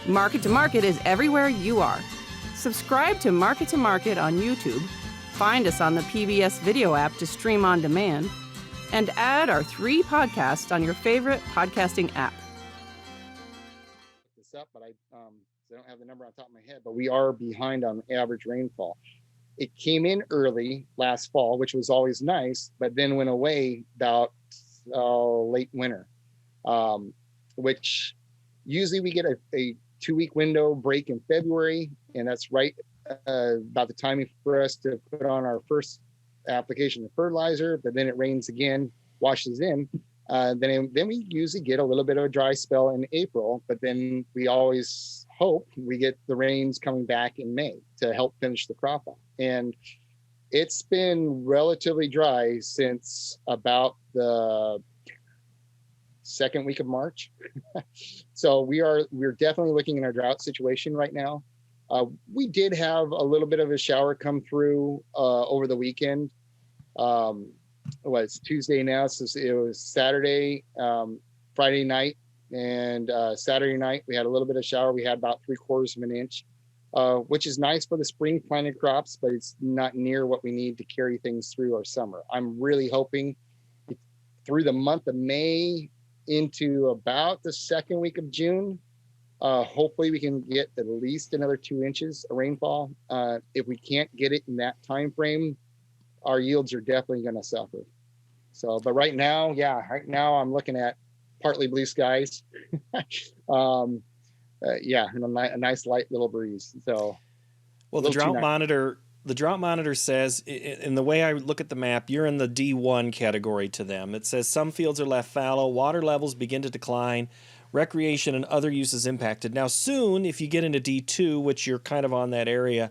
Market to Market is everywhere you are. Subscribe to Market on YouTube, find us on the PBS video app to stream on demand, and add our 3 podcasts on your favorite podcasting app. This up, but I don't have the number on top of my head, but we are behind on average rainfall. It came in early last fall, which was always nice, but then went away about late winter, which usually we get a 2-week window break in February, and that's right about the timing for us to put on our first application of fertilizer, but then it rains again, washes in. Then we usually get a little bit of a dry spell in April, but then we always hope we get the rains coming back in May to help finish the crop off. And it's been relatively dry since about the second week of March. So we're definitely looking in our drought situation right now. We did have a little bit of a shower come through over the weekend. It's Tuesday now, so it was Saturday, Friday night, and Saturday night we had a little bit of shower. We had about 3/4 of an inch, which is nice for the spring planted crops, but it's not near what we need to carry things through our summer. I'm really hoping through the month of May into about the second week of June, hopefully we can get at least another 2 inches of rainfall. If we can't get it in that time frame, our yields are definitely going to suffer. So, but right now I'm looking at partly blue skies. And a nice light little breeze. So, well, the Drought Monitor says, in the way I look at the map, you're in the D1 category to them. It says some fields are left fallow, water levels begin to decline, recreation and other uses impacted. Now, soon, if you get into D2, which you're kind of on that area,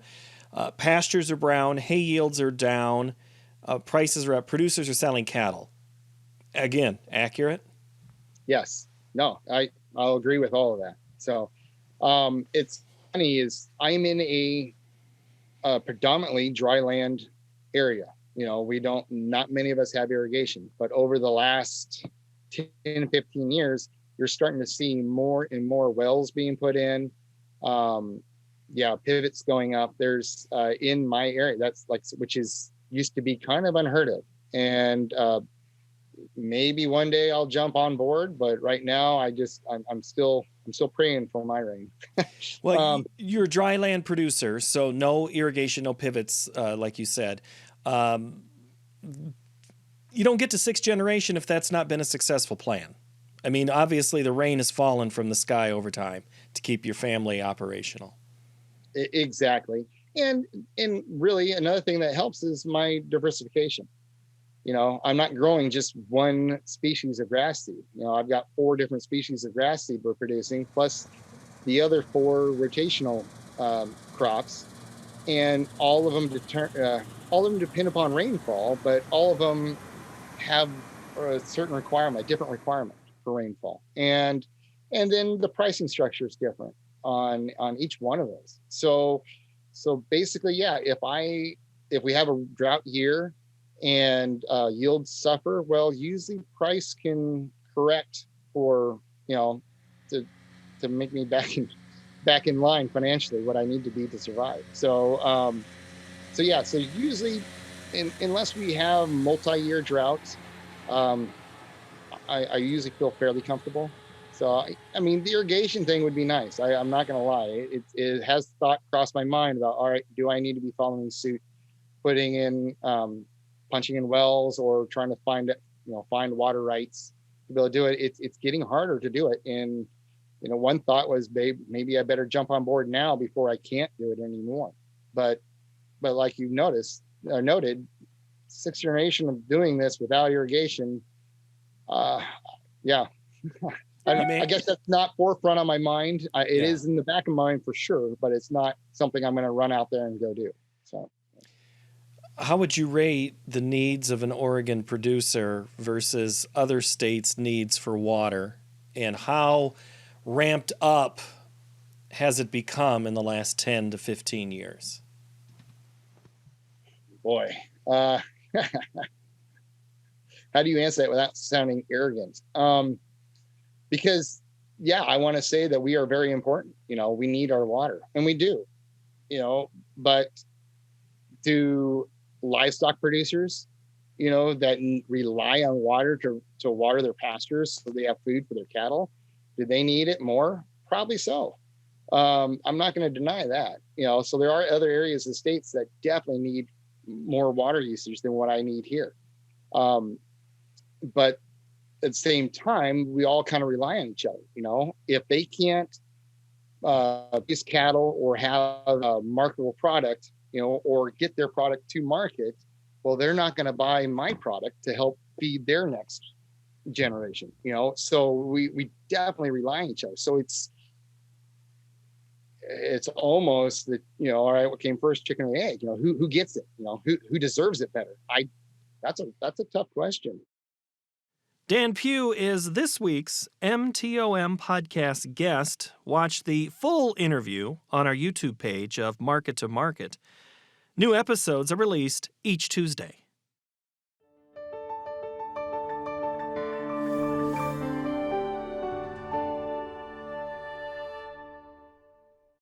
pastures are brown, hay yields are down, prices are up, producers are selling cattle. Again, accurate? Yes. No, I'll agree with all of that. So it's funny is I'm in a predominantly dry land area. Not many of us have irrigation, but over the last 10, 15 years, you're starting to see more and more wells being put in. Pivots going up. There's in my area, which used to be kind of unheard of. And maybe one day I'll jump on board, but right now I'm still praying for my rain. Well, you're a dry land producer, so no irrigation, no pivots, like you said. You don't get to 6th generation if that's not been a successful plan. I mean, obviously the rain has fallen from the sky over time to keep your family operational. Exactly. And really another thing that helps is my diversification. I'm not growing just one species of grass seed. I've got 4 different species of grass seed we're producing, plus the other 4 rotational crops, and all of them depend upon rainfall, but all of them have a certain requirement, a different requirement for rainfall, and then the pricing structure is different on each one of those. So basically, if we have a drought year and yields suffer, well, usually price can correct for to make me back in line financially what I need to be to survive. So usually unless we have multi-year droughts, I usually feel fairly comfortable. So I mean the irrigation thing would be nice. I'm not gonna lie, it has thought crossed my mind about, all right, do I need to be following suit, putting in punching in wells or trying to find water rights to be able to do it. It's getting harder to do it. And one thought was, maybe I better jump on board now before I can't do it anymore. But like you noted, 6th generation of doing this without irrigation. I guess that's not forefront on my mind. It is in the back of my mind for sure, but it's not something I'm going to run out there and go do. So. How would you rate the needs of an Oregon producer versus other states' needs for water, and how ramped up has it become in the last 10 to 15 years? Boy, how do you answer that without sounding arrogant? Because yeah, I want to say that we are very important. We need our water, and we do. But do livestock producers, that rely on water to water their pastures so they have food for their cattle, do they need it more? Probably so. I'm not going to deny that. So there are other areas of states that definitely need more water usage than what I need here. But at the same time, we all kind of rely on each other. If they can't use cattle or have a marketable product, or get their product to market, well, they're not going to buy my product to help feed their next generation. So we definitely rely on each other. So it's almost that, all right, what came first, chicken or the egg? Who gets it? Who deserves it better? That's a tough question. Dan Pugh is this week's MTOM podcast guest. Watch the full interview on our YouTube page of Market to Market. New episodes are released each Tuesday.